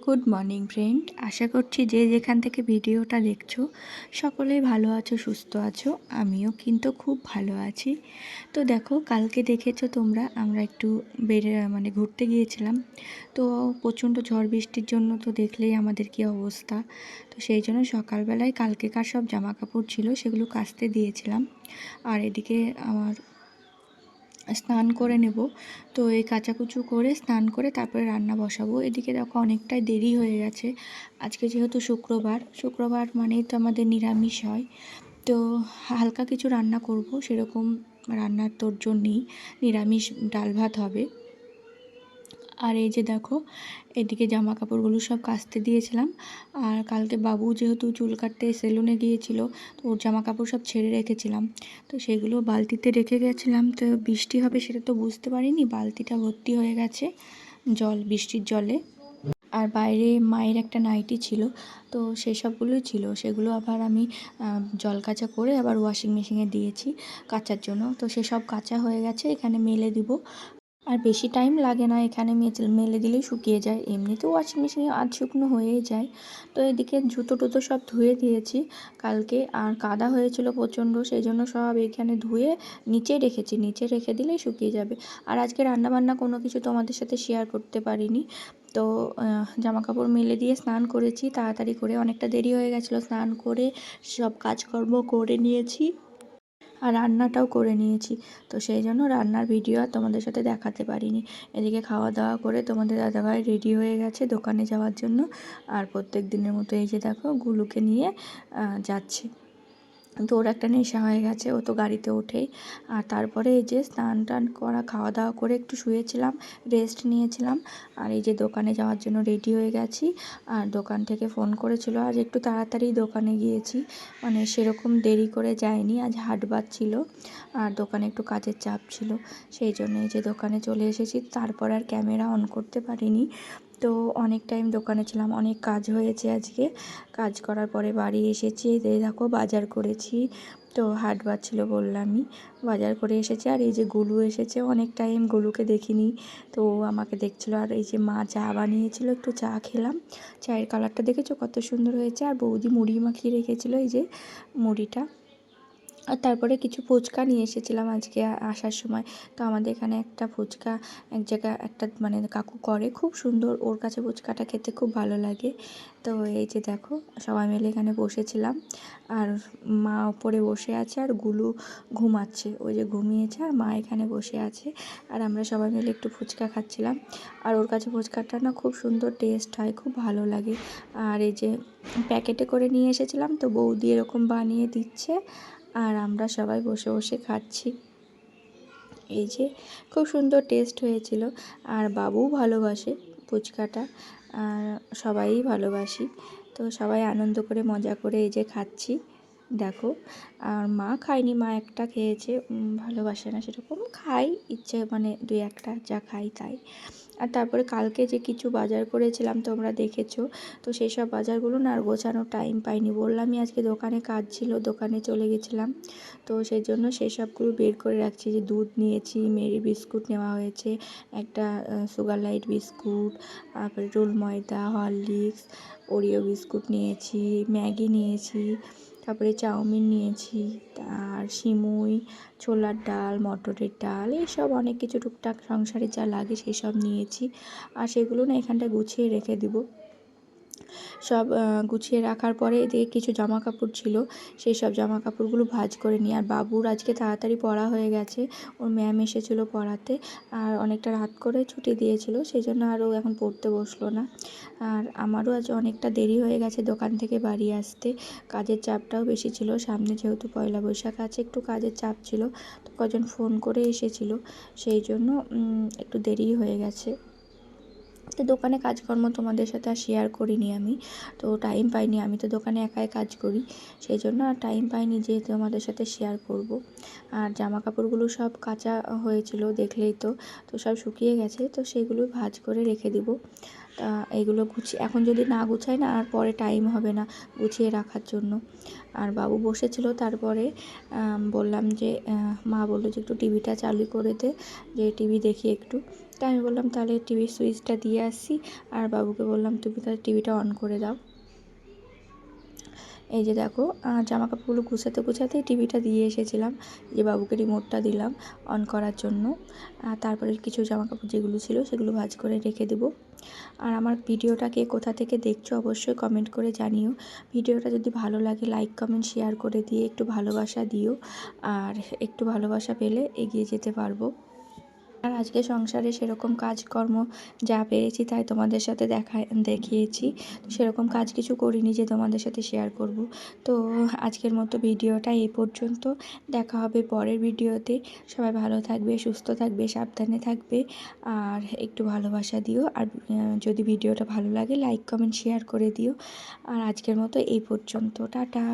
Good morning friend, আশা করছি যে যেখান থেকে ভিডিওটা দেখছো সকলেই ভালো আছো, সুস্থ আছো। আমিও কিন্তু খুব ভালো আছি। তো দেখো, কালকে দেখেছো তোমরা, আমরা একটু ঘুরতে গিয়েছিলাম। তো প্রচণ্ড ঝড় বৃষ্টির জন্য তো দেখলেই আমাদের কী অবস্থা। তো সেই জন্য সকালবেলায় কালকেকার সব জামা কাপড় ছিল সেগুলো কাচতে দিয়েছিলাম। আর এদিকে আমার স্নান করে নেব। তো এই কাচাকুচু করে স্নান করে তারপরে রান্না বসাবো। এদিকে দেখো অনেকটাই দেরি হয়ে গেছে। আজকে যেহেতু শুক্রবার মানেই তো আমাদের নিরামিষ হয়। তো হালকা কিছু রান্না করব, সেরকম রান্নার তোড়জোড় নেই। নিরামিষ ডাল ভাত হবে। আর এই যে দেখো, এদিকে জামা কাপড়গুলো সব কাচতে দিয়েছিলাম। আর কালকে বাবু যেহেতু চুল কাটতে সেলুনে গিয়েছিল, তো ওর জামা কাপড় সব ছেড়ে রেখেছিলাম। তো সেগুলো বালতিতে রেখে গেছিলাম। তো বৃষ্টি হবে সেটা তো বুঝতে পারিনি, বালতিটা ভর্তি হয়ে গেছে বৃষ্টির জলে। আর বাইরে মায়ের একটা নাইটি ছিল, তো সেসবগুলোই ছিল। সেগুলো আবার আমি জল কাচা করে আবার ওয়াশিং মেশিনে দিয়েছি কাচার জন্য। তো সেসব কাচা হয়ে গেছে, এখানে মেলে দিব। আর বেশি টাইম লাগে না, এখানে মেলে দিলেই শুকিয়ে যায়। এমনিতেও ওয়াশিং মেশিনে আধ শুকনো হয়েই যায়। তো এদিকে জুতো টুতো সব ধুয়ে দিয়েছি কালকে। আর কাদা হয়েছিল প্রচণ্ড, সেই জন্য সব এখানে ধুয়ে নিচে রেখেছি, নিচে রেখে দিলেই শুকিয়ে যাবে। আর আজকে রান্নাবান্না কোনো কিছু তোমাদের সাথে শেয়ার করতে পারিনি। তো জামা কাপড় মেলে দিয়ে স্নান করেছি তাড়াতাড়ি করে, অনেকটা দেরি হয়ে গেছিলো। স্নান করে সব কাজকর্ম করে নিয়েছি আর রান্নাটাও করে নিয়েছি। তো সেই জন্য রান্নার ভিডিও আর তোমাদের সাথে দেখাতে পারিনি। এদিকে খাওয়া দাওয়া করে তোমাদের দাদাভাই রেডি হয়ে গেছে দোকানে যাওয়ার জন্য। আর প্রত্যেক দিনের মতো এই যে দেখো গুলুকে নিয়ে যাচ্ছে। তো ওর একটা নেশা হয়ে গেছে, ও তো গাড়িতে ওঠেই। আর তারপরে এই যে স্নান টান করা, খাওয়া দাওয়া করে একটু শুয়েছিলাম, রেস্ট নিয়েছিলাম। আর এই যে দোকানে যাওয়ার জন্য রেডি হয়ে গেছি। আর দোকান থেকে ফোন করেছিল, আজ একটু তাড়াতাড়ি দোকানে গিয়েছি, মানে সেরকম দেরি করে যায়নি। আজ হাটবার ছিল আর দোকানে একটু কাজের চাপ ছিল, সেই জন্য এই যে দোকানে চলে এসেছি। তারপর আর ক্যামেরা অন করতে পারিনি। তো অনেক টাইম দোকানে ছিলাম, অনেক কাজ হয়েছে আজকে। কাজ করার পরে বাড়ি এসেছি, এই দেখো বাজার করেছি। তো হাটবার ছিল বললামই, বাজার করে এসেছি। আর এই যে গুলু এসেছে, অনেক টাইম গুলুকে দেখিনি, তো আমাকে দেখছিলো। আর এই যে মা চা বানিয়েছিল, একটু চা খেলাম। চায়ের কালারটা দেখেছো কত সুন্দর হয়েছে। আর বৌদি মুড়ি মাখিয়ে রেখেছিলো, এই যে মুড়িটা। আর তারপরে কিছু ফুচকা নিয়ে এসেছিলাম আজকে আসার সময়। তো আমাদের এখানে একটা ফুচকা এক জায়গায় একটা কাকু করে, খুব সুন্দর, ওর কাছে ফুচকাটা খেতে খুব ভালো লাগে। তো এই যে দেখো সবাই মিলে এখানে বসেছিলাম। আর মা ওপরে বসে আছে আর গুলু ঘুমাচ্ছে, ওই যে ঘুমিয়েছে। আর মা এখানে বসে আছে আর আমরা সবাই মিলে একটু ফুচকা খাচ্ছিলাম। আর ওর কাছে ফুচকাটা না খুব সুন্দর টেস্ট হয়, খুব ভালো লাগে। আর এই যে প্যাকেটে করে নিয়ে এসেছিলাম, তো বৌদি এরকম বানিয়ে দিচ্ছে আর আমরা সবাই বসে বসে খাচ্ছি। এই যে খুব সুন্দর টেস্ট হয়েছিল। আর বাবুও ভালোবাসে ফুচকাটা, আর সবাই ভালোবাসি। তো সবাই আনন্দ করে মজা করে এই যে খাচ্ছি দেখো। আর মা খায়নি, মা একটা খেয়েছে, ভালোবাসে না সেরকম, খাই ইচ্ছে দুই একটা যা খাই তাই। আর তারপরে কালকে যে কিছু বাজার করেছিলাম তোমরা দেখেছো। তো সেই সব বাজারগুলো না আর গোছানোর টাইম পাইনি, বললামই আজকে দোকানে কাজ ছিল, দোকানে চলে গেছিলাম। তো সেই জন্য সেই সবগুলো বের করে রাখছি। যে দুধ নিয়েছি, মেরি বিস্কুট নেওয়া হয়েছে, একটা সুগার লাইট বিস্কুট, তারপরে রোল ময়দা, হরলিক্স, ওরিও বিস্কুট নিয়েছি, ম্যাগি নিয়েছি, তারপরে চাউমিন নিয়েছি, আর সিমুই, ছোলার ডাল, মটরের ডাল, এইসব অনেক কিছু টুকটাক সংসারে যা লাগে সেই সব নিয়েছি। আর সেগুলো না এখানটায় গুছিয়ে রেখে দিব। সব গুছিয়ে রাখার পরে এদিকে কিছু জামা কাপড় ছিল, সেই সব জামা কাপড়গুলো ভাঁজ করে নিই। আর বাবুর আজকে তাড়াতাড়ি পড়া হয়ে গেছে, ওর ম্যাম এসেছিলো পড়াতে। আর অনেকটা রাত করে ছুটি দিয়েছিল, সেই জন্য আরও এখন পড়তে বসলো না। আর আমারও আজ অনেকটা দেরি হয়ে গেছে দোকান থেকে বাড়ি আসতে, কাজের চাপটাও বেশি ছিল। সামনে যেহেতু পয়লা বৈশাখ আছে, একটু কাজের চাপ ছিল। তো কজন ফোন করে এসেছিলো, সেই জন্য একটু দেরি হয়ে গেছে। তো দোকানে কাজকর্ম তোমাদের সাথে আর শেয়ার করিনি আমি, তো টাইম পাইনি, আমি তো দোকানে একাই কাজ করি, সেই জন্য আর টাইম পাইনি যে তোমাদের সাথে শেয়ার করব। আর জামা কাপড়গুলো সব কাচা হয়েছিল দেখলেই তো, তো সব শুকিয়ে গেছে, তো সেগুলো ভাঁজ করে রেখে দিব। তা এইগুলো এখন যদি না গুছাই না আর পরে টাইম হবে না গুছিয়ে রাখার জন্য। আর বাবু বসেছিল, তারপরে বললাম যে মা বললো যে একটু টিভিটা চালু করে দে, যে টিভি দেখি একটু। তাই আমি বললাম তাহলে টিভির সুইচটা দিয়ে আসি, আর বাবুকে বললাম তুমি তাহলে টিভিটা অন করে দাও। এই যে দেখো জামা কাপড়গুলো গুছাতে গুছাতেই টিভিটা দিয়ে এসেছিলাম, যে বাবুকে রিমোটটা দিলাম অন করার জন্য। তারপরে কিছু জামা কাপড় যেগুলো ছিল সেগুলো ভাঁজ করে রেখে দেবো। আর আমার ভিডিওটাকে কোথা থেকে দেখছো অবশ্যই কমেন্ট করে জানিও। ভিডিওটা যদি ভালো লাগে লাইক কমেন্ট শেয়ার করে দিয়ে একটু ভালোবাসা দিও, আর একটু ভালোবাসা পেলে এগিয়ে যেতে পারবো। আর আজকে সংসারে সেরকম কাজকর্ম যা পেরেছি তাই তোমাদের সাথে দেখিয়েছি। তো সেরকম কাজ কিছু করিনি যে তোমাদের সাথে শেয়ার করব। তো আজকের মতো ভিডিওটা এই পর্যন্ত। দেখা হবে পরের ভিডিওতে। সবাই ভালো থাকবে, সুস্থ থাকবে, সাবধানে থাকবে, আর একটু ভালোবাসা দিও। আর যদি ভিডিওটা ভালো লাগে লাইক কমেন্ট শেয়ার করে দিও। আর আজকের মতো এই পর্যন্ত, টাটা।